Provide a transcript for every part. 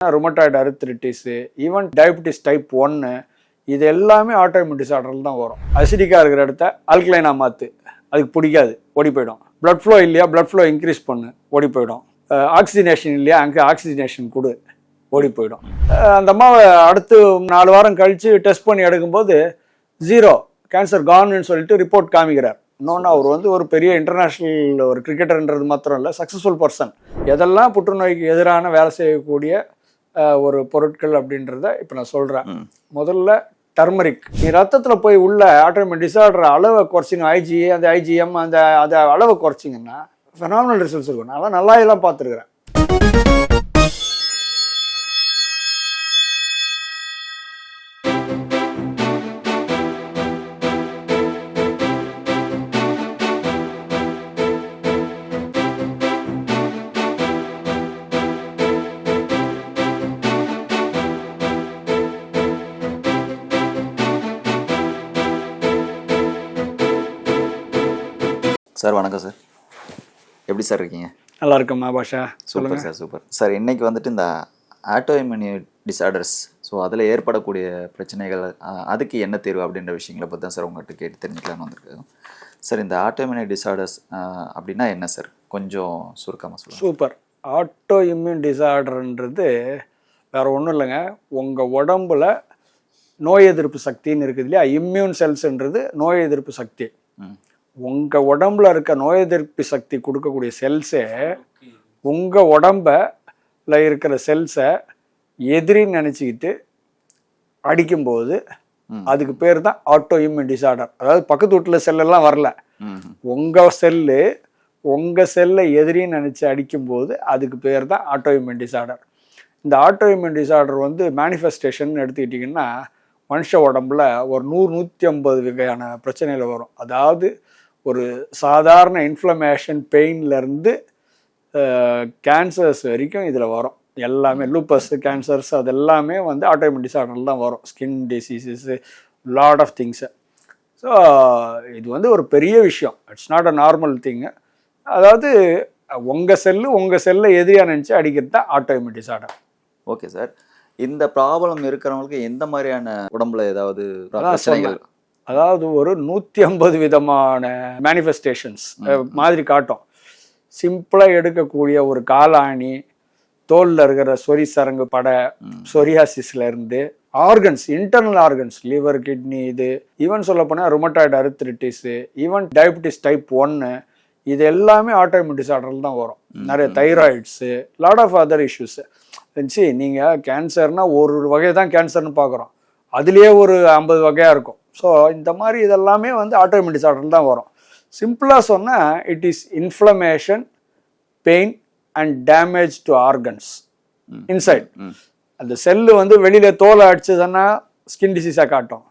Rheumatoid அர்த்ரிட்டிஸு, even diabetes type 1 இது எல்லாமே autoimmune டிசார்டரில் தான் வரும். அசிடிக்காக இருக்கிற இடத்த ஆல்கலைனாக மாற்று, அதுக்கு பிடிக்காது, ஓடி போயிடும். பிளட் ஃப்ளோ இல்லையா, பிளட் ஃப்ளோ இன்க்ரீஸ் பண்ணு, ஓடி போயிடும். ஆக்சிஜனேஷன் இல்லையா, அங்கே ஆக்சிஜனேஷன் கொடு, ஓடி போயிடும். அந்த அம்மாவை அடுத்து 4 வாரம் கழித்து டெஸ்ட் பண்ணி எடுக்கும்போது 0 கேன்சர் கான்னு சொல்லிட்டு ரிப்போர்ட் காமிக்கிறார். இன்னொன்று அவர் ஒரு பெரிய இன்டர்நேஷ்னல் ஒரு கிரிக்கெட்டர்ன்றது மாத்திரம் இல்லை, சக்ஸஸ்ஃபுல் பர்சன். எதெல்லாம் புற்றுநோய்க்கு எதிரான வேலை செய்யக்கூடிய ஒரு பொருட்கள் அப்படின்றத இப்போ நான் சொல்கிறேன். முதல்ல டர்மரிக். நீ ரத்தத்தில் போய் உள்ள ஆட்டோஇம்யூன் டிசார்டர் அளவை குறைச்சிங்க, ஐஜிஏ அந்த ஐஜிஎம் அந்த அளவை குறைச்சிங்கன்னா ஃபெனாமினல் ரிசல்ட்ஸ் இருக்கும். நான் நல்லா எல்லாம் பார்த்துருக்குறேன். சார் வணக்கம் சார், எப்படி சார் இருக்கீங்க? நல்லா இருக்கம்மா Basha. Super sir, super sir. இன்னைக்கு இந்த ஆட்டோஇம்யூன் டிசார்டர்ஸ், ஸோ அதில் ஏற்படக்கூடிய பிரச்சனைகள், அதுக்கு என்ன தீர்வு அப்படின்ற விஷயங்களை பற்றி தான் சார் உங்கள்கிட்ட கேட்டு தெரிஞ்சுக்கலான்னு வந்திருக்கேன் சார். இந்த ஆட்டோஇம்யூன் டிசார்டர்ஸ் அப்படின்னா என்ன சார், கொஞ்சம் சுருக்கமாக சொல்லுங்கள். சூப்பர். ஆட்டோஇம்யூன் டிசார்டர்ன்றது வேற ஒன்றும் இல்லைங்க, உங்கள் உடம்புல நோய் எதிர்ப்பு சக்தின்னு இருக்குது இல்லையா, இம்யூன் செல்ஸ்ன்றது நோய் எதிர்ப்பு சக்தி. உங்கள் உடம்புல இருக்க நோய் எதிர்ப்பு சக்தி கொடுக்கக்கூடிய செல்ஸே உங்கள் உடம்புல இருக்கிற செல்ஸை எதிரின்னு நினச்சிக்கிட்டு அடிக்கும்போது அதுக்கு பேர் தான் ஆட்டோஇம்யூன் டிசார்டர். அதாவது பக்கத்து வீட்டில் செல்லெல்லாம் வரல, உங்கள் செல்லை எதிரின்னு நினச்சி அடிக்கும்போது அதுக்கு பேர் தான் ஆட்டோஇம்யூன் டிசார்டர். இந்த ஆட்டோஇம்யூன் டிசார்டர் மேனிஃபெஸ்டேஷன் எடுத்துக்கிட்டிங்கன்னா மனுஷ உடம்புல ஒரு 100-150 வகையான பிரச்சனைகள் வரும். அதாவது ஒரு சாதாரண இன்ஃப்ளமேஷன் பெயின்லேருந்து கேன்சர்ஸ் வரைக்கும் இதில் வரும். எல்லாமே லூப்பஸ் கேன்சர்ஸ் அது எல்லாமே ஆட்டோஇம்யூன் டிசார்டர் தான் வரும். Skin diseases, lot of things. So இது ஒரு பெரிய விஷயம். It's not a normal thing. அதாவது உங்கள் செல்லை எதிரியாக நினச்சி அடிக்கிறது தான் ஆட்டோஇம்யூன் டிசார்டர். Okay sir. இந்த ப்ராப்ளம் இருக்கிறவங்களுக்கு எந்த மாதிரியான உடம்புல ஏதாவது பிரச்சனைகள், அதாவது ஒரு 150 விதமான மேனிஃபெஸ்டேஷன்ஸ் மாதிரி காட்டும். சிம்பிளாக எடுக்கக்கூடிய ஒரு காலாணி, தோலில் இருக்கிற சொறி சரங்கு படை, சொரியாசிஸ்ல இருந்து organs, internal organs, liver, kidney, இது ஈவன் சொல்ல போனால் ருமட்டாய்டு அர்த்ரிட்டிஸு, ஈவன் டயபிட்டிஸ் டைப் 1 இது எல்லாமே ஆட்டோஇம்யூன் டிசார்டரில் தான் வரும். நிறைய தைராய்ட்ஸு, லாட் ஆஃப் அதர் இஷ்யூஸு. நீங்கள் கேன்சர்னா ஒரு வகை தான் கேன்சர்னு பார்க்குறோம், அதுலேயே ஒரு 50 வகையாக இருக்கும். ஸோ இந்த மாதிரி இதெல்லாமே ஆட்டோஇம்யூன் டிசார்டர் தான் வரும். சிம்பிளாக சொன்னால் it is inflammation, pain and damage to organs inside. அந்த செல்லு வெளியில் தோலை அடிச்சதுன்னா ஸ்கின் டிசீஸாக காட்டும்,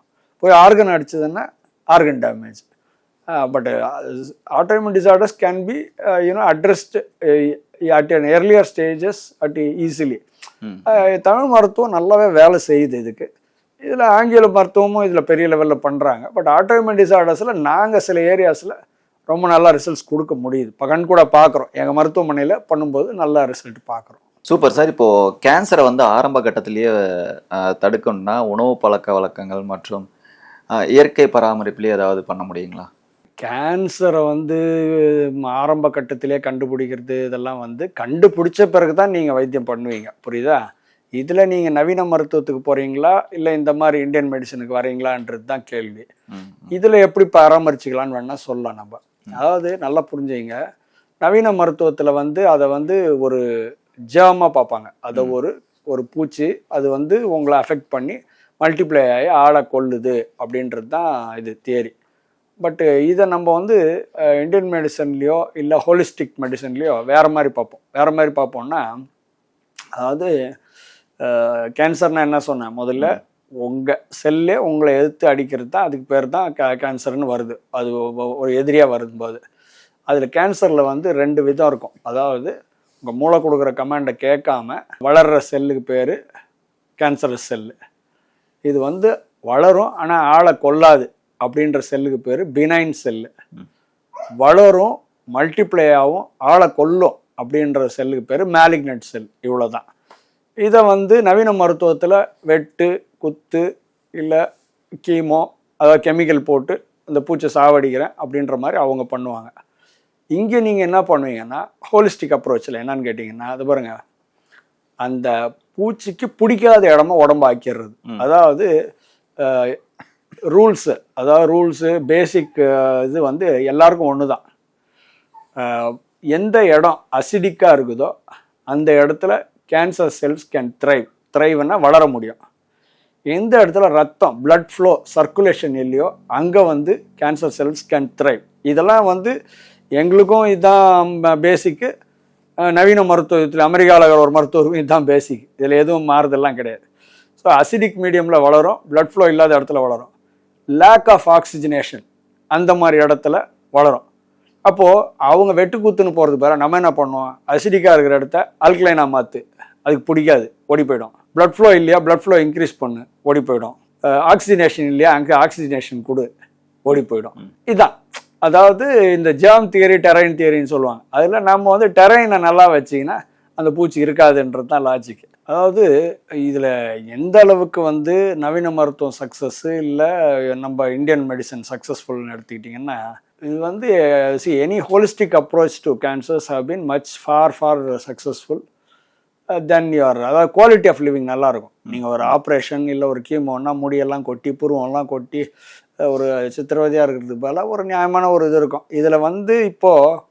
போய் ஆர்கன் அடிச்சதுன்னா organ damage. But autoimmune disorders can be addressed at an earlier stages at easily. Tamil மருத்துவம் நல்லாவே வேலை செய்யுது இதுக்கு. இதில் ஆங்கில மருத்துவமும் இதில் பெரிய லெவலில் பண்ணுறாங்க. பட் ஆட்டோஇம்யூன் டிசார்டர்ஸில் நாங்கள் சில ஏரியாஸில் ரொம்ப நல்லா ரிசல்ட்ஸ் கொடுக்க முடியுது. கண் கூட பார்க்குறோம், எங்கள் மருத்துவமனையில் பண்ணும்போது நல்ல ரிசல்ட் பார்க்குறோம். Super sir. இப்போது கேன்சரை ஆரம்ப கட்டத்திலேயே தடுக்கணும்னா உணவு பழக்க வழக்கங்கள் மற்றும் இயற்கை பராமரிப்புலேயே ஏதாவது பண்ண முடியுங்களா? கேன்சரை ஆரம்ப கட்டத்திலே கண்டுபிடிக்கிறது இதெல்லாம் கண்டுபிடிச்ச பிறகு தான் நீங்கள் வைத்தியம் பண்ணுவீங்க, புரியுதா? இதில் நீங்கள் நவீன மருத்துவத்துக்கு போகிறீங்களா இல்லை இந்த மாதிரி இந்தியன் மெடிசனுக்கு வரீங்களான்றது தான் கேள்வி. இதில் எப்படி பராமரிச்சுக்கலான்னு வேணால் சொல்லலாம் நம்ம. அதாவது நல்லா புரிஞ்சுங்க, நவீன மருத்துவத்தில் அதை ஒரு ஜேர்மாக பார்ப்பாங்க. அதை ஒரு பூச்சி அது உங்களை அஃபெக்ட் பண்ணி மல்டிப்ளை ஆகி ஆளை கொல்லுது அப்படின்றது தான் இது தியரி. பட்டு இதை நம்ம இந்தியன் மெடிசன்லேயோ இல்லை ஹோலிஸ்டிக் மெடிசன்லேயோ வேறு மாதிரி பார்ப்போம்னா, அதாவது கேன்சர்னால் என்ன சொன்னேன் முதல்ல, உங்கள் செல்லே உங்களை எதிர்த்து அடிக்கிறது தான், அதுக்கு பேர் தான் கேன்சர்னு வருது. அது ஒரு எதிரியாக வரும்போது அதில் கேன்சரில் 2 விதம் இருக்கும். அதாவது உங்கள் மூளை கொடுக்குற கமாண்டை கேட்காம வளர்கிற செல்லுக்கு பேர் கேன்சரஸ் செல்லு. இது வளரும் ஆனால் ஆளை கொல்லாது அப்படின்ற செல்லுக்கு பேர் பினைன் செல்லு. வளரும், மல்டிப்ளை ஆகும், ஆளை கொல்லும் அப்படின்ற செல்லுக்கு பேர் மேலிக்னன்ட் செல். இவ்வளோதான். இதை வந்து நவீன மருத்துவத்தில் வெட்டு குத்து இல்லை கீமோ அதாவது கெமிக்கல் போட்டு அந்த பூச்சை சாவடிக்கிறேன் அப்படின்ற மாதிரி அவங்க பண்ணுவாங்க. இங்கே நீங்கள் என்ன பண்ணுவீங்கன்னா ஹோலிஸ்டிக் அப்ரோச்சில் என்னன்னு கேட்டிங்கன்னா அது பாருங்க, அந்த பூச்சிக்கு பிடிக்காத இடமா உடம்பு ஆக்கிடுறது. அதாவது ரூல்ஸு பேசிக் இது வந்து எல்லாருக்கும் ஒன்று தான். எந்த இடம் அசிடிக்காக இருக்குதோ அந்த இடத்துல கேன்சர் செல்ஸ் கேன் த்ரைவ்னா வளர முடியும். எந்த இடத்துல ரத்தம் பிளட் ஃப்ளோ சர்க்குலேஷன் இல்லையோ அங்கே வந்து கேன்சர் செல்ஸ் கேன் த்ரைவ். இதெல்லாம் வந்து எங்களுக்கும் இதுதான் பேசிக்கு, நவீன மருத்துவத்தில் அமெரிக்காவில் ஒரு மருத்துவருக்கும் இதுதான் பேசிக். இதில் எதுவும் மாறுதெல்லாம் கிடையாது. ஸோ அசிடிக் மீடியமில் வளரும், பிளட் ஃப்ளோ இல்லாத இடத்துல வளரும், லேக் ஆஃப் ஆக்சிஜனேஷன் அந்த மாதிரி இடத்துல வளரும். அப்போது அவங்க வெட்டு குத்துன்னு போகிறது பேர நம்ம என்ன பண்ணுவோம், அசிடிக்காக இருக்கிற இடத்த அல்கலைனாக மாற்று, அதுக்கு பிடிக்காது, ஓடி போயிடும். பிளட் ஃப்ளோ இல்லையா, பிளட் ஃப்ளோ இன்க்ரீஸ் பண்ணு, ஓடி போயிடும். ஆக்சிஜனேஷன் இல்லையா, அங்கே ஆக்சிஜனேஷன் கொடு, ஓடி போயிடும். இதுதான் அதாவது இந்த ஜேர்ம் தியரி டெரைன் தியரின்னு சொல்லுவாங்க. அதில் நம்ம வந்து டெரைனை நல்லா வச்சிங்கன்னா அந்த பூச்சி இருக்காதுன்றது தான் லாஜிக். அதாவது இதில் எந்த அளவுக்கு வந்து நவீன மருத்துவம் சக்ஸஸ்ஸு இல்லை நம்ம இந்தியன் மெடிசன் சக்ஸஸ்ஃபுல்னு எடுத்துக்கிட்டிங்கன்னா, இது வந்து any holistic approach to cancers have been much far successful then your, அதாவது குவாலிட்டி ஆஃப் லிவிங் நல்லாயிருக்கும். நீங்கள் ஒரு ஆப்ரேஷன் இல்லை ஒரு கீமோன்னா முடியெல்லாம் கொட்டி புருவம்லாம் கொட்டி ஒரு சித்திரவதையாக இருக்கிறதுக்கு பதிலாக ஒரு நியாயமான ஒரு இது இருக்கும். இதில் வந்து இப்போது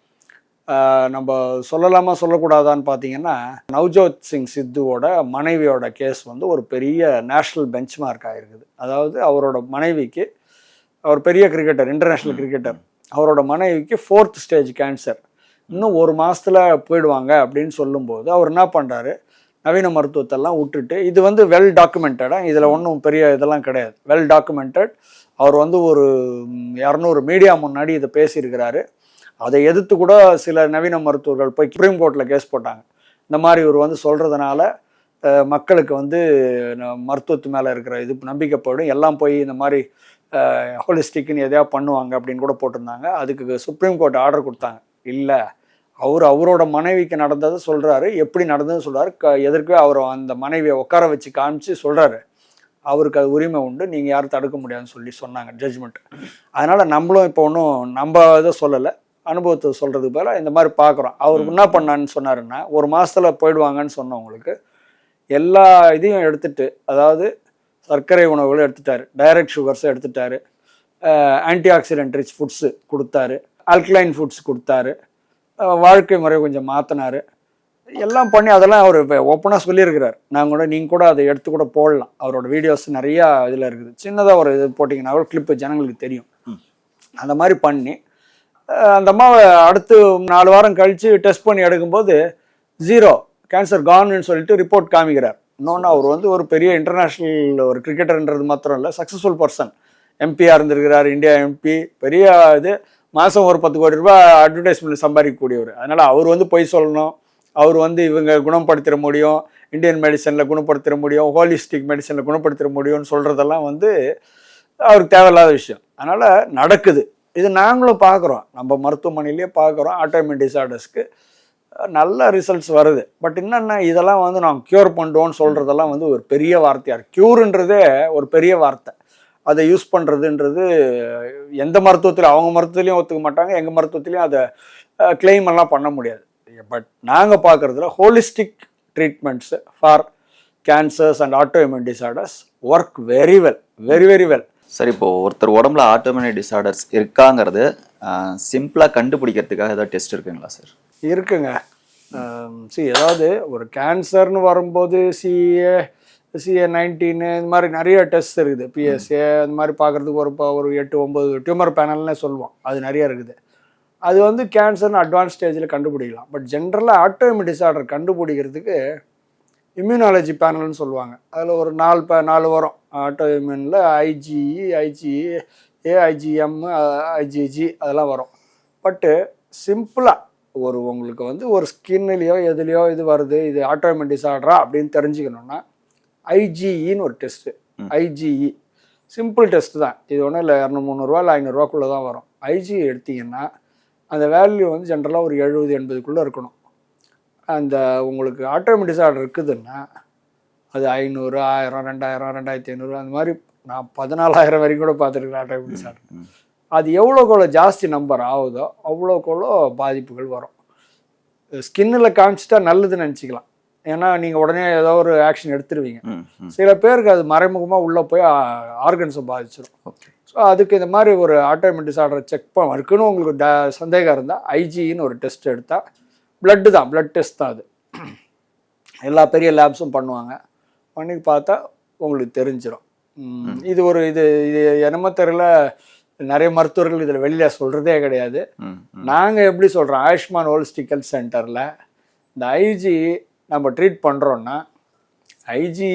நம்ம சொல்லலாமா சொல்லக்கூடாதான்னு பார்த்தீங்கன்னா, நவ்ஜோத் சிங் சித்துவோட மனைவியோட கேஸ் வந்து ஒரு பெரிய நேஷ்னல் பெஞ்ச் மார்க் ஆகிருக்குது. அதாவது அவரோட மனைவிக்கு, அவர் பெரிய கிரிக்கெட்டர், இன்டர்நேஷ்னல் கிரிக்கெட்டர், அவரோட மனைவிக்கு 4th ஸ்டேஜ் கேன்சர், இன்னும் 1 மாதத்தில் போயிடுவாங்க அப்படின்னு சொல்லும்போது அவர் என்ன பண்ணுறாரு, நவீன மருத்துவத்தெல்லாம் விட்டுட்டு, இது வந்து வெல் டாக்குமெண்டடாக, இதில் ஒன்றும் பெரிய இதெல்லாம் கிடையாது, வெல் டாக்குமெண்டட். அவர் வந்து ஒரு 200 மீடியா முன்னாடி இதை பேசியிருக்கிறாரு. அதை எதிர்த்து கூட சில நவீன மருத்துவர்கள் போய் சுப்ரீம் கோர்ட்டில் கேஸ் போட்டாங்க. இந்த மாதிரி இவர் வந்து சொல்கிறதுனால மக்களுக்கு வந்து மருத்துவத்து மேலே இருக்கிற இது நம்பிக்கை போயிடும், எல்லாம் போய் இந்த மாதிரி ஹோலிஸ்டிக்னு எதையாவது பண்ணுவாங்க அப்படின்னு கூட போட்டிருந்தாங்க. அதுக்கு சுப்ரீம் கோர்ட் ஆர்டர் கொடுத்தாங்க. இல்லை, அவரோட மனைவிக்கு நடந்ததை சொல்கிறாரு, எப்படி நடந்ததுன்னு சொல்கிறாரு. எதற்கவே அவர் அந்த மனைவியை உட்கார வச்சு காமிச்சு சொல்கிறாரு, அவருக்கு அது உரிமை உண்டு, நீங்கள் யாரும் தடுக்க முடியாதுன்னு சொல்லி சொன்னாங்க ஜட்ஜ்மெண்ட். அதனால் நம்மளும் இப்போ ஒன்றும் நம்ம இதை சொல்லலை, அனுபவத்தை சொல்கிறதுக்கு பதிலா இந்த மாதிரி பார்க்குறோம். அவருக்கு என்ன பண்ணான்னு சொன்னாருன்னா, 1 மாதத்தில் போயிடுவாங்கன்னு சொன்னவங்களுக்கு எல்லா இதையும் எடுத்துட்டு, அதாவது சர்க்கரை உணவுகளும் எடுத்துட்டாரு, டைரக்ட் சுகர்ஸும் எடுத்துட்டாரு, ஆன்டி ஆக்சிடென்ட் ரிச் ஃபுட்ஸு கொடுத்தாரு, அல்கலைன் ஃபுட்ஸ் கொடுத்தாரு, வாழ்க்கை முறையை கொஞ்சம் மாற்றினார், எல்லாம் பண்ணி அதெல்லாம் அவர் ஓப்பனாக சொல்லியிருக்கிறார். நீங்கள் கூட அதை எடுத்து கூட போடலாம், அவரோட வீடியோஸ் நிறையா இதில் இருக்குது. சின்னதாக ஒரு இது போட்டிங்கன்னா ஒரு கிளிப்பு ஜனங்களுக்கு தெரியும். அந்த மாதிரி பண்ணி அந்த அம்மாவை அடுத்து 4 வாரம் கழித்து டெஸ்ட் பண்ணி எடுக்கும்போது 0 கேன்சர் கான்னு சொல்லிட்டு ரிப்போர்ட் காமிக்கிறார். இன்னொன்று, அவர் வந்து ஒரு பெரிய இன்டர்நேஷ்னல் ஒரு கிரிக்கெட்டர்ன்றது மாத்திரம் இல்லை, சக்ஸஸ்ஃபுல் பர்சன், எம்பியாக இருந்திருக்கிறார், இந்தியா எம்பி, பெரிய இது, மாதம் ஒரு 10 கோடி ரூபாய் அட்வர்டைஸ்மெண்ட் சம்பாதிக்கக்கூடியவர். அதனால் அவர் வந்து பொய் சொல்லணும், அவர் வந்து இவங்க குணப்படுத்திட முடியும், இந்தியன் மெடிசனில் குணப்படுத்திட முடியும், ஹோலிஸ்டிக் மெடிசனில் குணப்படுத்திட முடியும்னு சொல்கிறதெல்லாம் வந்து அவருக்கு தேவையில்லாத விஷயம். அதனால் நடக்குது. இது நாங்களும் பார்க்குறோம், நம்ம மருத்துவமனையிலேயே பார்க்குறோம். ஆட்டோமின் டிசார்டர்ஸ்க்கு நல்ல ரிசல்ட்ஸ் வருது. பட் என்னென்ன, இதெல்லாம் வந்து நாங்கள் க்யூர் பண்ணுறோன்னு சொல்கிறதெல்லாம் வந்து ஒரு பெரிய வார்த்தையாக இருக்குது. க்யூருன்றதே ஒரு பெரிய வார்த்தை. அதை யூஸ் பண்ணுறதுன்றது எந்த மருத்துவத்திலும், அவங்க மருத்துவத்திலையும் ஒத்துக்க மாட்டாங்க, எங்கள் மருத்துவத்திலையும் அதை கிளைம் எல்லாம் பண்ண முடியாது. பட் நாங்கள் பார்க்குறதுல holistic treatments for cancers and autoimmune disorders work very well, very very well. சரி, இப்போது ஒருத்தர் உடம்புல ஆட்டோமின் டிசார்டர்ஸ் இருக்காங்கிறது சிம்பிளாக கண்டுபிடிக்கிறதுக்காக ஏதாவது டெஸ்ட் இருக்குங்களா சார்? இருக்குங்க. ஏதாவது ஒரு கேன்சர்னு வரும்போது CA19 இந்த மாதிரி நிறைய டெஸ்ட் இருக்குது, PSA அந்த மாதிரி பார்க்குறதுக்கு ஒரு 8-9 டியூமர் பேனல்னே சொல்லுவோம், அது நிறைய இருக்குது. அது வந்து கேன்சர்னு அட்வான்ஸ் ஸ்டேஜில் கண்டுபிடிக்கலாம். பட் ஜென்ரலாக ஆட்டோமின் டிசார்டர் கண்டுபிடிக்கிறதுக்கு இம்யூனாலஜி பேனல்னு சொல்லுவாங்க. அதில் ஒரு 4 வரும். ஆட்டோஇம்யூனில் IgE, IgM, IgG அதெல்லாம் வரும். பட்டு சிம்பிளாக உங்களுக்கு வந்து ஒரு ஸ்கின்னுலேயோ எதுலேயோ இது வருது, இது ஆட்டோமின் டிசார்டரா அப்படின்னு தெரிஞ்சுக்கணுன்னா IgEன்னு ஒரு டெஸ்ட்டு. IgE சிம்பிள் டெஸ்ட் தான், இது ஒன்றும் இல்லை, 200-300 இல்லை 500 தான் வரும். IgE எடுத்திங்கன்னா அந்த வேல்யூ வந்து ஜென்ரலாக ஒரு 70-80 இருக்கணும். அந்த உங்களுக்கு ஆட்டோமின் டிசார்டர் இருக்குதுன்னா அது 500, 1000, 2000, 2500 அந்த மாதிரி நான் 14,000 வரைக்கும் கூட பார்த்துருக்கேன் ஆட்டோமிக் டிசார்டர். அது எவ்வளோக்கு ஜாஸ்தி நம்பர் ஆகுதோ அவ்வளோக்கு பாதிப்புகள் வரும். ஸ்கின்னில் காமிச்சிட்டா நல்லதுன்னு நினச்சிக்கலாம், ஏன்னா நீங்கள் உடனே ஏதோ ஒரு ஆக்ஷன் எடுத்துருவீங்க. சில பேருக்கு அது மறைமுகமாக உள்ளே போய் ஆர்கன்ஸை பாதிச்சிடும். ஸோ அதுக்கு இந்த மாதிரி ஒரு ஆட்டோமிக் டிசார்டரை செக் இருக்குன்னு உங்களுக்கு சந்தேகம் இருந்தால் ஐஜின்னு ஒரு டெஸ்ட் எடுத்தால், பிளட்டு தான், பிளட் டெஸ்ட் தான் அது, எல்லா பெரிய லேப்ஸும் பண்ணுவாங்க. பண்ணி பார்த்தா உங்களுக்கு தெரிஞ்சிடும். இது இது என்னமோ தெரியல, நிறைய மருத்துவர்கள் இதில் வெளியில் சொல்கிறதே கிடையாது. நாங்கள் எப்படி சொல்கிறோம், ஆயுஷ்மான் ஹோலிஸ்டிக் ஹெல்த் சென்டரில் இந்த ஐஜி நம்ம ட்ரீட் பண்ணுறோன்னா, ஐஜி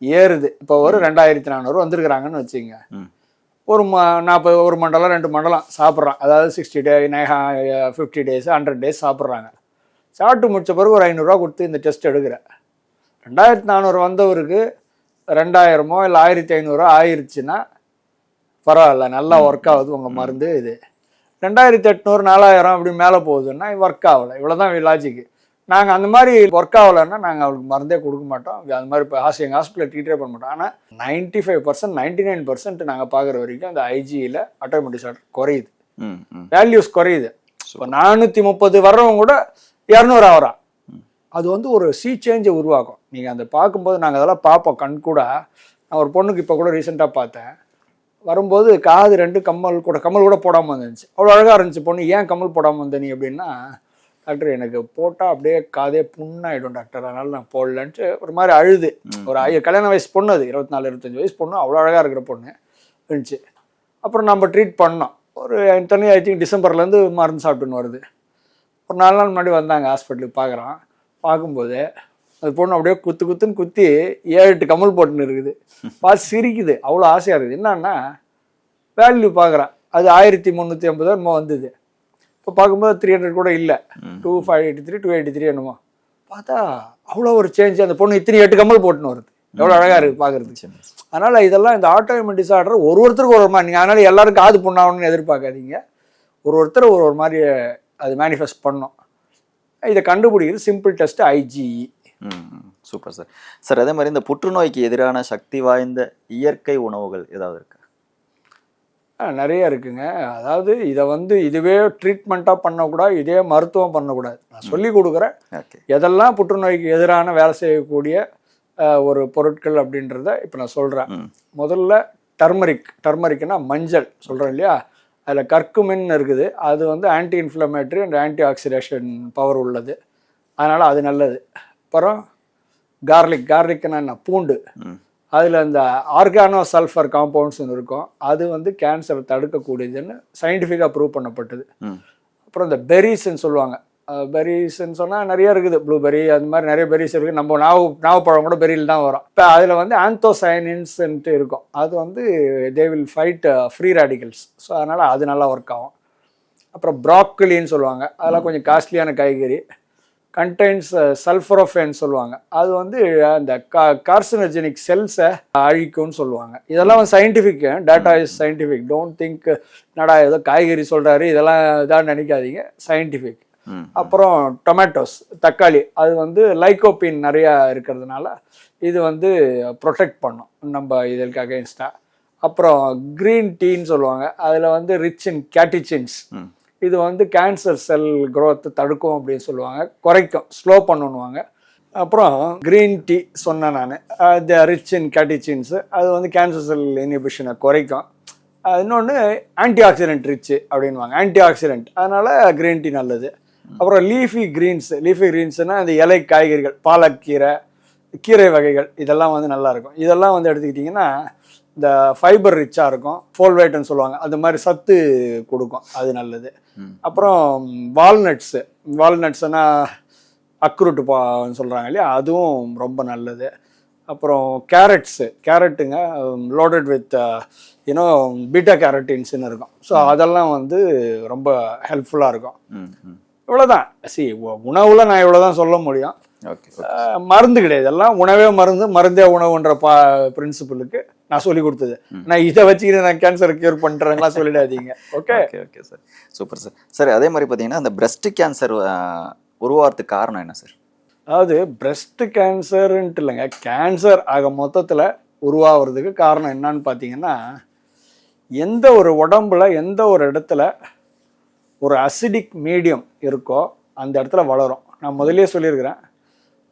ஏறுது. இப்போ ஒரு 2400 வந்திருக்கிறாங்கன்னு வச்சுங்க, ஒரு 40 ஒரு மண்டலம் 2 மண்டலம் சாப்பிட்றான், அதாவது 60 டே 50 டேஸ் 100 டேஸ் சாப்பிட்றாங்க. சாப்பிட்டு முடிச்ச பிறகு ஒரு 500 ரூபா கொடுத்து இந்த டெஸ்ட் எடுக்கிறேன். 2400 வந்தவருக்கு 2000 இல்லை 1500 ஆயிடுச்சுன்னா பரவாயில்ல, நல்லா ஒர்க் ஆகுது உங்கள் மருந்து. இது 2800 4000 அப்படி மேலே போகுதுன்னா ஒர்க் ஆகலை, இவ்வளோதான் லாஜிக்கு. நாங்கள் அந்த மாதிரி ஒர்க் ஆகலைன்னா நாங்கள் அவளுக்கு மருந்தே கொடுக்க மாட்டோம். அந்த மாதிரி இப்போ எங்கள் ஹாஸ்பிட்டலில் ட்ரீட்டே பண்ண மாட்டோம். ஆனால் 95% 99% நாங்கள் பார்க்குற வரைக்கும் அந்த ஐஜியில் ஆட்டோமிக் டிசார்டர் குறையுது, வேல்யூஸ் குறையுது. இப்போ 430 வர்றவங்க கூட 200 ஆகிறான். அது ஒரு சேஞ்சை உருவாக்கும். நீங்கள் அந்த பார்க்கும்போது நாங்கள் அதெல்லாம் பார்ப்போம் கண் கூட. நான் ஒரு பொண்ணுக்கு இப்போ கூட ரீசெண்டாக பார்த்தேன், வரும்போது காது 2 கம்மல் கூட போடாமல் வந்துருந்துச்சு. அவ்வளோ அழகாக இருந்துச்சு பொண்ணு. ஏன் கம்மல் போடாமல் வந்த நீ அப்படின்னா, டாக்டர் எனக்கு போட்டால் அப்படியே காதே புண்ணாயிடும் டாக்டர், அதனால நான் போடலன்ட்டு ஒரு மாதிரி அழுது. ஒரு கல்யாண வயசு பொண்ணு, அது 24-25 வயசு பொண்ணு, அவ்வளோ அழகாக இருக்கிற பொண்ணு இருந்துச்சு. அப்புறம் நம்ம ட்ரீட் பண்ணோம். ஒரு தனி ஐ திங்க் டிசம்பர்லேருந்து மருந்து சாப்பிட்டுன்னு வருது. ஒரு 4 நாள் முன்னாடி வந்தாங்க ஹாஸ்பிட்டலுக்கு பார்க்குறான். பார்க்கும்போது அது பொண்ணு அப்படியே குத்துன்னு குத்தி 7-8 கம்மல் போட்டுன்னு இருக்குது. பார்த்து சிரிக்குது, அவ்வளோ ஆசையாக இருக்குது. என்னன்னா வேல்யூ பார்க்குறான், அது 1350 என்னமோ வந்தது. இப்போ பார்க்கும்போது 300 கூட இல்லை, 2583 283 என்னமோ. பார்த்தா அவ்வளோ ஒரு சேஞ்ச். அந்த பொண்ணு இத்தனை 8 கம்மல் போட்டுன்னு வருது, எவ்வளோ அழகாக இருக்குது பார்க்குறதுக்கு. அதனால் இதெல்லாம் இந்த ஆட்டோமிக் டிசார்டர் ஒருத்தருக்கு ஒரு மாதிரி, நீங்கள் அதனால் எல்லாருக்கும் காது புண்ணாகணும்னு எதிர்பார்க்காதீங்க. ஒருத்தர் ஒரு மாதிரி அது மேனிஃபெஸ்ட் பண்ணோம். இதை கண்டுபிடிக்கிறது simple test IgE. Super sir. Sir அதே மாதிரி இந்த புற்றுநோய்க்கு எதிரான சக்தி வாய்ந்த இயற்கை உணவுகள் ஏதாவது இருக்கா? நிறைய இருக்குங்க. அதாவது இதை இதுவே ட்ரீட்மெண்ட்டாக பண்ணக்கூடாது, இதே மருத்துவம் பண்ணக்கூடாது. நான் சொல்லி கொடுக்குறேன் எதெல்லாம் புற்றுநோய்க்கு எதிரான வேலை செய்யக்கூடிய ஒரு பொருட்கள் அப்படின்றத இப்போ நான் சொல்கிறேன். முதல்ல டர்மரிக்னா மஞ்சள் சொல்கிறேன் இல்லையா, அதில் கர்க்குமின் இருக்குது. அது anti inflammatory and anti oxidation power உள்ளது, அதனால் அது நல்லது. அப்புறம் கார்லிக்னா என்ன, பூண்டு, அதில் அந்த ஆர்கானோ சல்ஃபர் காம்பவுண்ட்ஸ்னு இருக்கும். அது கேன்சரை தடுக்கக்கூடியதுன்னு சயின்டிஃபிக்காக ப்ரூவ் பண்ணப்பட்டது. அப்புறம் இந்த பெரிஸ்ன்னு சொல்லுவாங்க. பெரிஸ்ன்னு சொன்னால் நிறைய இருக்குது, ப்ளூபெரி அந்த மாதிரி நிறைய பெரிஸ் இருக்குது. நம்ம நாவப்பழம் கூட பெரியில் தான் வரும். இப்போ அதில் ஆந்தோசைனின்ஸ்ன்ட்டு இருக்கும். அது they will fight free radicals. So அதனால் அது நல்லா ஒர்க் ஆகும். அப்புறம் ப்ராக்கலின்னு சொல்லுவாங்க, அதெல்லாம் கொஞ்சம் காஸ்ட்லியான காய்கறி. கண்டெய்ன்ஸ் சல்ஃபரோஃபேன் சொல்லுவாங்க. அது அந்த கார்சினோஜெனிக் செல்ஸை அழிக்கும்னு சொல்லுவாங்க. இதெல்லாம் scientific, data is scientific. Don't think நடா ஏதோ காய்கறி சொல்கிறாரு இதெல்லாம் இதான் நினைக்காதீங்க, சயின்டிஃபிக். அப்புறம் டொமேட்டோஸ், தக்காளி, அது லைகோபின் நிறையா இருக்கிறதுனால இது ப்ரொடெக்ட் பண்ணும் நம்ம இதற்கு அகெயின்ஸ்டாக. அப்புறம் க்ரீன் டீன்னு சொல்லுவாங்க, அதில் ரிச் இன் கேட்டிச்சின்ஸ். இது கேன்சர் செல் க்ரோத்தை தடுக்கும் அப்படின்னு சொல்லுவாங்க, குறைக்கும், ஸ்லோ பண்ணுவாங்க. அப்புறம் க்ரீன் டீ சொன்னேன் நான், ரிச் இன் கேட்டிச்சின்ஸு, அது கேன்சர் செல் இன்ஹிபிஷனை குறைக்கும். இன்னொன்று ஆன்டி ஆக்சிடென்ட் ரிச்சு அப்படின்வாங்க, ஆன்டி ஆக்சிடென்ட், அதனால் க்ரீன் டீ நல்லது. அப்புறம் லீஃபி கிரீன்ஸ்னால் அந்த இலை காய்கறிகள், பாலக்கீரை, கீரை வகைகள், இதெல்லாம் நல்லாயிருக்கும். இதெல்லாம் எடுத்துக்கிட்டிங்கன்னா இந்த ஃபைபர் ரிச்சாக இருக்கும், ஃபோல்வேட்னு சொல்லுவாங்க, அது மாதிரி சத்து கொடுக்கும், அது நல்லது. அப்புறம் வால்நட்ஸ்னா அக்ரூட்டுன்னு சொல்கிறாங்க இல்லையா, அதுவும் ரொம்ப நல்லது. அப்புறம் கேரட்டுங்க லோடட் வித் பீட்டா கேரட்டின்ஸ்னு இருக்கும். ஸோ அதெல்லாம் ரொம்ப ஹெல்ப்ஃபுல்லாக இருக்கும். இவ்வளோதான். உணவுல நான் இவ்வளோதான் சொல்ல முடியும். மருந்து கிடையாது, எல்லாம் உணவே மருந்தே உணவுன்ற பிரின்சிபலுக்கு நான் சொல்லி கொடுத்தது. நான் இதை வச்சுக்கிட்டு நான் கேன்சர் கியூர் பண்ணுறேன்லாம் சொல்லிடாதீங்க. Okay sir, super sir. Sir அதே மாதிரி பார்த்தீங்கன்னா அந்த பிரஸ்ட் கேன்சர் உருவாகிறதுக்கு காரணம் என்ன சார்? அதாவது பிரஸ்ட் கேன்சர்ன்ட்டு இல்லைங்க, கேன்சர் ஆக மொத்தத்தில் உருவாகிறதுக்கு காரணம் என்னன்னு பார்த்தீங்கன்னா, எந்த ஒரு உடம்புல எந்த ஒரு இடத்துல ஒரு அசிடிக் மீடியம் இருக்கோ அந்த இடத்துல வளரும். நான் முதல்லயே சொல்லியிருக்கிறேன்,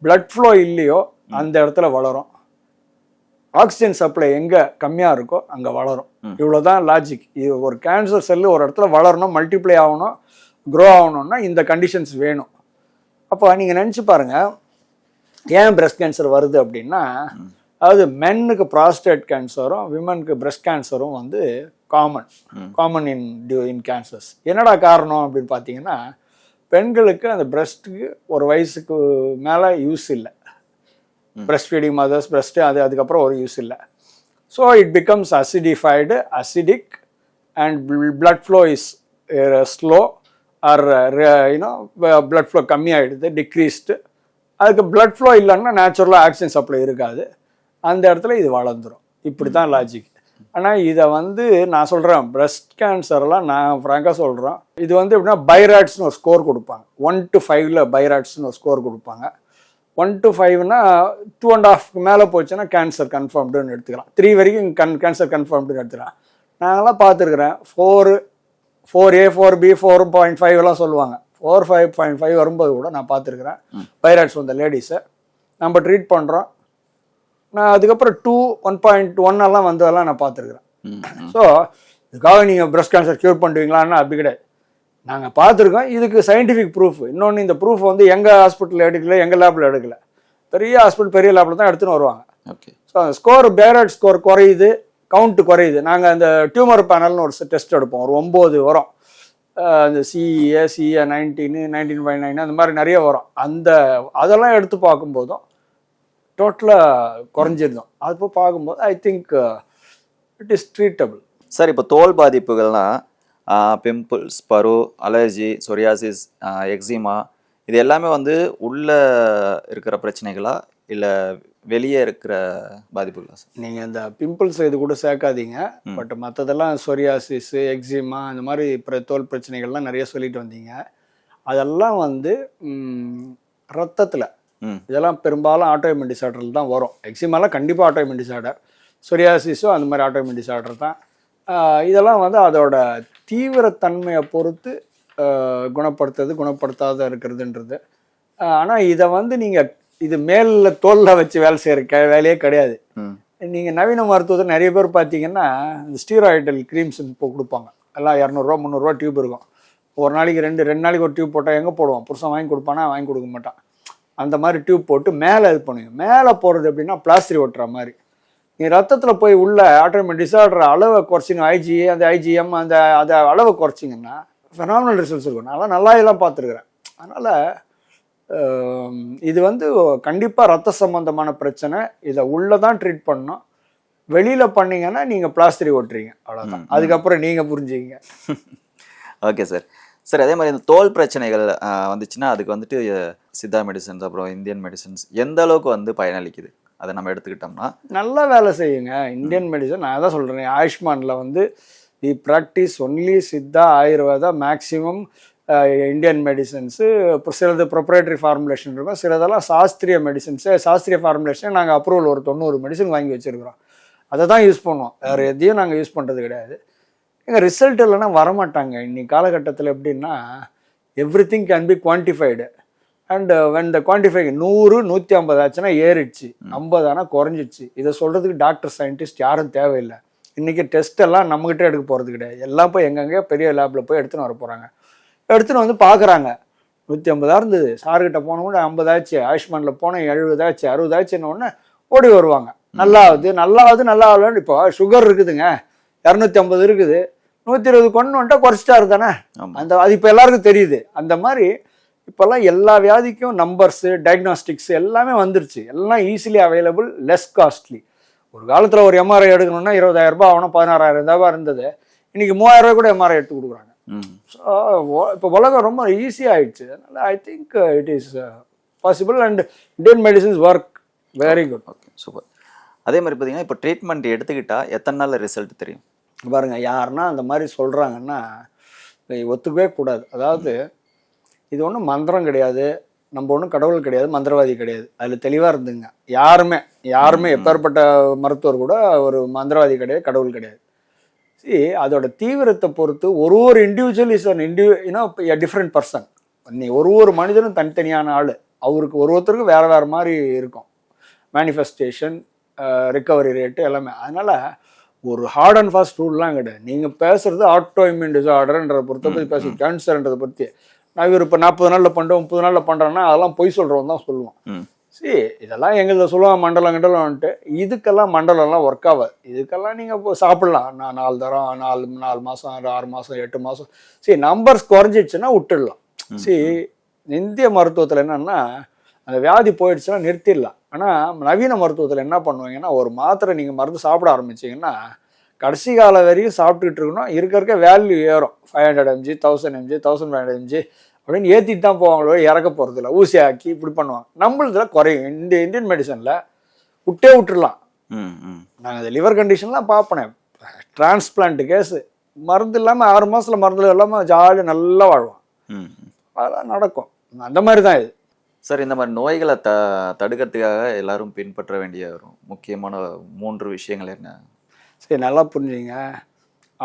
பிளட் ஃப்ளோ இல்லையோ அந்த இடத்துல வளரும். ஆக்சிஜன் சப்ளை எங்கே கம்மியாக இருக்கோ அங்கே வளரும். இவ்வளோதான் லாஜிக். இது ஒரு கேன்சர் செல்லு ஒரு இடத்துல வளரணும், மல்டிப்ளை ஆகணும், க்ரோ ஆகணும்னா இந்த கண்டிஷன்ஸ் வேணும். அப்போ நீங்கள் நினச்சி பாருங்கள், ஏன் பிரஸ்ட் கேன்சர் வருது அப்படின்னா, அதாவது மென்னுக்கு ப்ராஸ்டேட் கேன்சரும் விமனுக்கு பிரஸ்ட் கேன்சரும் வந்து காமன் இன் கேன்சர்ஸ். என்னடா காரணம் அப்படின்னு பார்த்தீங்கன்னா, பெண்களுக்கு அந்த பிரஸ்ட்டுக்கு ஒரு வயசுக்கு மேலே யூஸ் இல்லை. பிரஸ்ட் ஃபீடிங் மதர்ஸ் பிரஸ்ட்டு அதுக்கப்புறம் ஒரு யூஸ் இல்லை. So it becomes acidic and blood flow is slow or blood flow கம்மியாகிடுது, டிக்ரீஸ்டு. அதுக்கு பிளட் ஃப்ளோ இல்லைன்னா நேச்சுரலாக ஆக்சிஜன் சப்ளை இருக்காது, அந்த இடத்துல இது வளர்ந்துடும். இப்படி தான் லாஜிக். ஆனால் இதை வந்து நான் சொல்கிறேன், பிரஸ்ட் கேன்சர்லாம் நான் ஃப்ராங்காக சொல்கிறேன், இது வந்து எப்படின்னா பைராட்ஸ்னு ஒரு ஸ்கோர் கொடுப்பாங்க. 1 to 5 பைராட்ஸ்னு ஒரு ஸ்கோர் கொடுப்பாங்க. 1 to 5னா 2.5 மேலே போச்சுன்னா கேன்சர் கன்ஃபார்ம்டுன்னு எடுத்துக்கலாம். 3 வரைக்கும் கேன்சர் கன்ஃபார்ம்டுன்னு எடுத்துக்கலாம். நாங்களாம் பார்த்துருக்குறேன், 4A 4B 4.5 சொல்லுவாங்க. 4.5 வரும்போது கூட நான் பார்த்துருக்குறேன் பைராட்ஸ் வந்த லேடிஸை. நம்ம ட்ரீட் பண்ணுறோம். நான் அதுக்கப்புறம் 2, 1.1 வந்ததெல்லாம் நான் பார்த்துருக்குறேன். ஸோ இதுக்காக நீங்கள் பிரஸ்ட் கேன்சர் க்யூர் பண்ணுவீங்களான்னா அப்படி கிடையாது. நாங்கள் பார்த்துருக்கோம், இதுக்கு சயின்டிஃபிக் ப்ரூஃப். இன்னொன்று, இந்த ப்ரூஃப் வந்து எங்கள் ஹாஸ்பிட்டலில் எடுக்கல, எங்கள் லேபில் எடுக்கல, பெரிய ஹாஸ்பிட்டல் பெரிய லேபில் தான் எடுத்துன்னு வருவாங்க. ஓகே. ஸோ அந்த ஸ்கோர் பைராய்ட் ஸ்கோர் குறையுது, கவுண்ட்டு குறையுது. நாங்கள் அந்த டியூமர் பேனல்னு ஒரு டெஸ்ட் எடுப்போம், ஒரு 9 வரும். அந்த CA 19, 19.9 அந்த மாதிரி நிறைய வரும். அதெல்லாம் எடுத்து பார்க்கும்போதும் டோட்டலாக குறைஞ்சிருந்தோம். அது பார்க்கும்போது I think it is treatable. Sir, இப்போ தோல் பாதிப்புகள்லாம் பிம்பிள்ஸ், பரு, அலர்ஜி, சொரியாசிஸ், எக்ஸிமா, இது எல்லாமே வந்து உள்ளே இருக்கிற பிரச்சனைகளா இல்லை வெளியே இருக்கிற பாதிப்புகளா சார்? நீங்கள் இந்த பிம்பிள்ஸ் இது கூட சேர்க்காதீங்க. பட் மற்றதெல்லாம் சொரியாசிஸ், எக்ஸிமா, அந்த மாதிரி தோல் பிரச்சனைகள்லாம் நிறைய சொல்லிட்டு வந்தீங்க. அதெல்லாம் வந்து ரத்தத்தில், இதெல்லாம் பெரும்பாலும் ஆட்டோஇம்யூன் டிசார்டரில் தான் வரும். எக்ஸிமாலாம் கண்டிப்பாக ஆட்டோஇம்யூன் டிசார்டர், சொரியாசிஸும் அந்த மாதிரி ஆட்டோஇம்யூன் டிசார்டர் தான். இதெல்லாம் வந்து அதோட தீவிரத்தன்மையை பொறுத்து குணப்படுத்தாத இருக்கிறதுன்றது. ஆனால் இதை வந்து நீங்கள் இது மேலில் தோலில் வச்சு வேலை செய்கிற வேலையே கிடையாது. நீங்கள் நவீன மருத்துவத்தில் நிறைய பேர் பார்த்தீங்கன்னா இந்த ஸ்டீராய்டல் க்ரீம்ஸ் இப்போ கொடுப்பாங்க. எல்லாம் 200 ரூபா 300 ரூபா டியூப் இருக்கும். ஒரு நாளைக்கு 2 நாளைக்கு ஒரு டியூப் போட்டால் எங்கே போடுவான்? புருஷன் வாங்கி கொடுப்பானா? வாங்கி கொடுக்க மாட்டான். அந்த மாதிரி டியூப் போட்டு மேலே இது பண்ணுவீங்க. மேலே போகிறது எப்படின்னா பிளாஸ்டரி ஒட்டுற மாதிரி. நீ ரத்தத்தில் போய் உள்ள ஆட்டோமேட்டிக் டிசார்டர் அளவை குறைச்சிங்க, IgM அந்த அளவை குறைச்சிங்கன்னா ஃபெனாமினல் ரிசல்ட்ஸ் இருக்கும். நான் நல்லா இதெல்லாம் பார்த்துருக்குறேன். அதனால் இது வந்து கண்டிப்பாக ரத்த சம்பந்தமான பிரச்சனை. இதை உள்ளே தான் ட்ரீட் பண்ணணும். வெளியில் பண்ணீங்கன்னா நீங்கள் பிளாஸ்டரி ஓட்டுறீங்க, அவ்வளோதான். அதுக்கப்புறம் நீங்கள் புரிஞ்சுக்கிங்க. Okay sir. சார், அதே மாதிரி இந்த தோல் பிரச்சனைகள் வந்துச்சுன்னா அதுக்கு வந்துட்டு சித்தா மெடிசன்ஸ் அப்புறம் இந்தியன் மெடிசன்ஸ் எந்த அளவுக்கு வந்து பயனளிக்குது, அதை நம்ம எடுத்துக்கிட்டோம்னா? நல்லா வேலை செய்யுங்க இந்தியன் மெடிசன். நான் தான் சொல்கிறேன், ஆயுஷ்மானில் வந்து தி practice only Siddha, Ayurveda, maximum Indian medicines. இப்போ சிலது ப்ரொப்ரேட்டரி ஃபார்முலேஷன் இருக்கும், சிலதெல்லாம் சாஸ்திரிய மெடிசன்ஸு. சாஸ்திரிய ஃபார்முலேஷன் நாங்கள் அப்ரூவல் ஒரு 90 மெடிசன் வாங்கி வச்சுருக்கிறோம். அதை தான் யூஸ் பண்ணுவோம், வேறு எதையும் நாங்கள் யூஸ் பண்ணுறது கிடையாது. எங்கள் ரிசல்ட் இல்லைன்னா வரமாட்டாங்க. இன்னைக்கு காலகட்டத்தில் எப்படின்னா everything can be quantified. And when they quantify 100 150 ஆச்சுன்னா ஏறிடுச்சு, 50 ஆனால் குறைஞ்சிடுச்சு. இதை சொல்கிறதுக்கு டாக்டர் சயின்டிஸ்ட் யாரும் தேவையில்லை. இன்றைக்கி டெஸ்ட் எல்லாம் நம்மகிட்ட எடுக்க போகிறது கிடையாது. எல்லாம் போய் எங்கெங்கே பெரிய லேபில் போய் எடுத்துன்னு வர போகிறாங்க. எடுத்துன்னு வந்து பார்க்குறாங்க, 150 இருந்தது, சார்கிட்ட போனவங்க 50 ஆச்சு, ஆயுஷ்மானில் போனால் 70 ஆச்சு, 60 ஆச்சுன்னு ஓடி வருவாங்க. நல்லாவது. இப்போ சுகர் இருக்குதுங்க, 250 இருக்குது, 120 கொண்டு வந்துட்டா குறைச்சிட்டாரு தானே. அது இப்போ எல்லாருக்கும் தெரியுது. அந்த மாதிரி இப்போல்லாம் எல்லா வியாதிக்கும் நம்பர்ஸு, டயக்னாஸ்டிக்ஸ் எல்லாமே வந்துருச்சு. எல்லாம் ஈஸிலி அவைலபிள், லெஸ் காஸ்ட்லி. ஒரு காலத்தில் ஒரு MRI எடுக்கணும்னா 20,000 ரூபாய் ஆகணும், 16,000 ரூபாய் இருந்தது. இன்னைக்கு 3,000 ரூபாய் கூட MRI எடுத்து கொடுக்குறாங்க. ஸோ இப்போ உலகம் ரொம்ப ஈஸியாக ஆயிடுச்சு. அதனால் I think it is possible and Indian medicines work very good. Okay, super. அதே மாதிரி பார்த்தீங்கன்னா இப்போ ட்ரீட்மெண்ட் எடுத்துக்கிட்டால் எத்தனை நாளில் ரிசல்ட் தெரியும்? பாருங்கள், யாருன்னா அந்த மாதிரி சொல்கிறாங்கன்னா ஒத்துக்கவே கூடாது. அதாவது இது ஒன்றும் மந்திரம் கிடையாது, நம்ம ஒன்றும் கடவுள் கிடையாது, மந்திரவாதி கிடையாது, அதில் தெளிவாக இருந்துங்க. யாருமே எப்பேற்பட்ட மருத்துவர் கூட ஒரு மந்திரவாதி கிடையாது, கடவுள் கிடையாது. அதோட தீவிரத்தை பொறுத்து ஒரு individual is an different person. நீ ஒரு மனிதனும் தனித்தனியான ஆள், அவருக்கு ஒருத்தருக்கு வேற மாதிரி இருக்கும் மேனிஃபெஸ்டேஷன், ரிகவரி ரேட்டு எல்லாமே. அதனால ஒரு ஹார்ட் அண்ட் ஃபாஸ்ட் ரூல்லாம் கிடையாது. நீங்கள் பேசுறது ஆட்டோ இம்யூன் டிசார்டர்ன்றதை பொறுத்த பற்றி பேசி, கேன்சர்ன்றதை பற்றி நான் இவர் இப்போ 40 நாளில் பண்ணுறோம் 30 நாளில் பண்ணுறேன்னா அதெல்லாம் பொய் சொல்கிறவன் தான் சொல்லுவான். இதெல்லாம் எங்களுக்கு சொல்லுவாங்க மண்டலம்ன்ட்டு. இதுக்கெல்லாம் மண்டலம்லாம் ஒர்க் ஆகாது. இதுக்கெல்லாம் நீங்கள் இப்போ சாப்பிட்லாம். நான் 4 தரம் 4 மாதம் 6 மாதம் 8 மாதம் நம்பர்ஸ் குறைஞ்சிடுச்சுன்னா விட்டுடலாம். இந்திய மருத்துவத்தில் என்னன்னா அந்த வியாதி போயிடுச்சுன்னா நிறுத்திடலாம். ஆனால் நவீன மருத்துவத்தில் என்ன பண்ணுவாங்கன்னா, ஒரு மாத்திரை நீங்கள் மருந்து சாப்பிட ஆரம்பிச்சிங்கன்னா கடைசி கால வரைக்கும் சாப்பிட்டுக்கிட்டு இருக்கணும். இருக்க வேல்யூ ஏறும். 500 mg 1000 mg 1500 mg அப்படின்னு ஏற்றிட்டு தான் போவாங்களோ, இறக்க போகிறது இல்லை. ஊசி ஆக்கி இப்படி பண்ணுவாங்க. நம்மளதுல குறையும். இந்த இந்தியன் மெடிசனில் விட்டுடலாம். நாங்கள் இந்த லிவர் கண்டிஷன்லாம் பார்ப்பேன். டிரான்ஸ்பிளான்ட் கேஸு மருந்து இல்லாமல் 6 மாதத்தில் மருந்து இல்லாமல் ஜாலியாக நல்லா வாழ்வான். அதெல்லாம் நடக்கும். அந்த மாதிரி தான் இது. சார், இந்த மாதிரி நோய்களை தடுக்கிறதுக்காக எல்லாரும் பின்பற்ற வேண்டிய ஒரு முக்கியமான 3 விஷயங்கள் என்ன? நல்லா புரிஞ்சுங்க.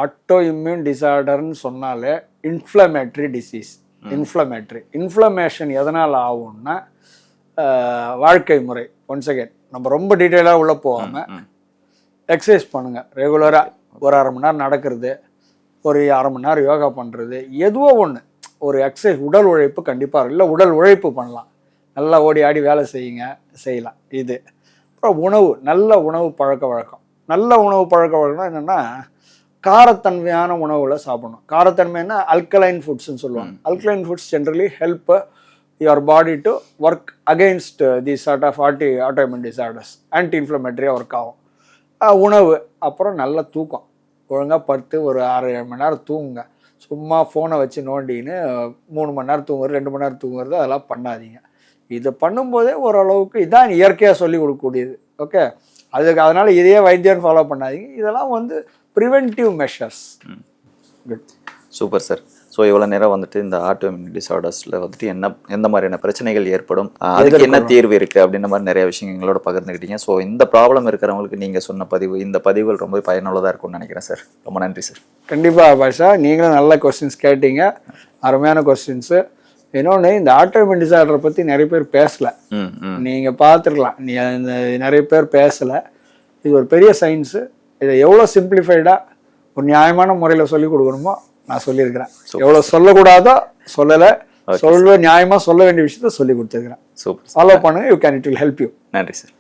ஆட்டோ இம்யூன் டிசார்டர்னு சொன்னாலே இன்ஃப்ளமேட்ரி டிசீஸ். இன்ஃப்ளமேஷன் எதனால் ஆகும்னா வாழ்க்கை முறை. ஒன்ஸ் அகேன் நம்ம ரொம்ப டீட்டெயிலாக உள்ளே போகாமல் எக்ஸசைஸ் பண்ணுங்கள். ரெகுலராக ஒரு 1/2 மணி நேரம் நடக்கிறது, ஒரு 1/2 மணி நேரம் யோகா பண்ணுறது, எதுவோ ஒன்று ஒரு எக்ஸசைஸ். உடல் உழைப்பு கண்டிப்பாக இல்லை, உடல் உழைப்பு பண்ணலாம். நல்லா ஓடி ஆடி வேலை செய்யலாம். இது அப்புறம் உணவு, நல்ல உணவு பழக்க வழக்கம். நல்ல உணவு பழக்க வழக்கம்னா என்னென்னா, காரத்தன்மையான உணவுகளை சாப்பிடணும். காரத்தன்மைன்னா அல்கலைன் ஃபுட்ஸ்ன்னு சொல்லுவாங்க. Alkaline foods generally help your body to work against the sort of autoimmune disorders. Anti இன்ஃப்ளமேட்டரியாக ஒர்க் ஆகும். உணவு, அப்புறம் நல்ல தூக்கம். ஒழுங்காக படுத்து ஒரு 6-7 மணி நேரம் தூங்குங்க. சும்மா ஃபோனை வச்சு நோண்டின்னு 3 மணி நேரம் தூங்குறது, 2 மணி நேரம் தூங்குறது அதெல்லாம் பண்ணாதீங்க. இதை பண்ணும்போதே ஓரளவுக்கு இதான் இயற்கையாக சொல்லி கொடுக்கக்கூடியது. ஓகே, அதனால இதையே வைத்தியம் ஃபாலோ பண்ணாதீங்க. இதெல்லாம் preventive measures. Good, super sir. So இவ்வளோ நேரம் இந்த ஆட்டோஇம்யூன் டிசார்டர்ஸில் எந்த மாதிரியான பிரச்சனைகள் ஏற்படும், அதுக்கு என்ன தீர்வு இருக்குது அப்படின்ற மாதிரி நிறைய விஷயங்கள் எங்களோட பகிர்ந்துக்கிட்டீங்க. ஸோ இந்த ப்ராப்ளம் இருக்கிறவங்களுக்கு நீங்கள் சொன்ன இந்த பதிவுகள் ரொம்ப பயனுள்ளதாக இருக்கும்னு நினைக்கிறேன் சார். ரொம்ப நன்றி சார். கண்டிப்பாக பாஷா, நீங்களும் நல்ல கொஸ்டின்ஸ் கேட்டீங்க, அருமையான கொஸ்டின்ஸு. இன்னொன்று, இந்த ஆட்டோஇம்யூன் டிசார்டரை பற்றி நிறைய பேர் பேசலை. நீங்கள் பார்த்துருக்கலாம், நிறைய பேர் பேசலை. இது ஒரு பெரிய சயின்ஸு. இதை எவ்வளோ சிம்பிளிஃபைடாக ஒரு நியாயமான முறையில் சொல்லிக் கொடுக்கணுமோ நான் சொல்லியிருக்கிறேன். எவ்வளோ சொல்லக்கூடாதோ சொல்லலை, நியாயமாக சொல்ல வேண்டிய விஷயத்த சொல்லி கொடுத்துருக்கிறேன். ஃபாலோ பண்ணுங்க. It will help you. நன்றி சார்.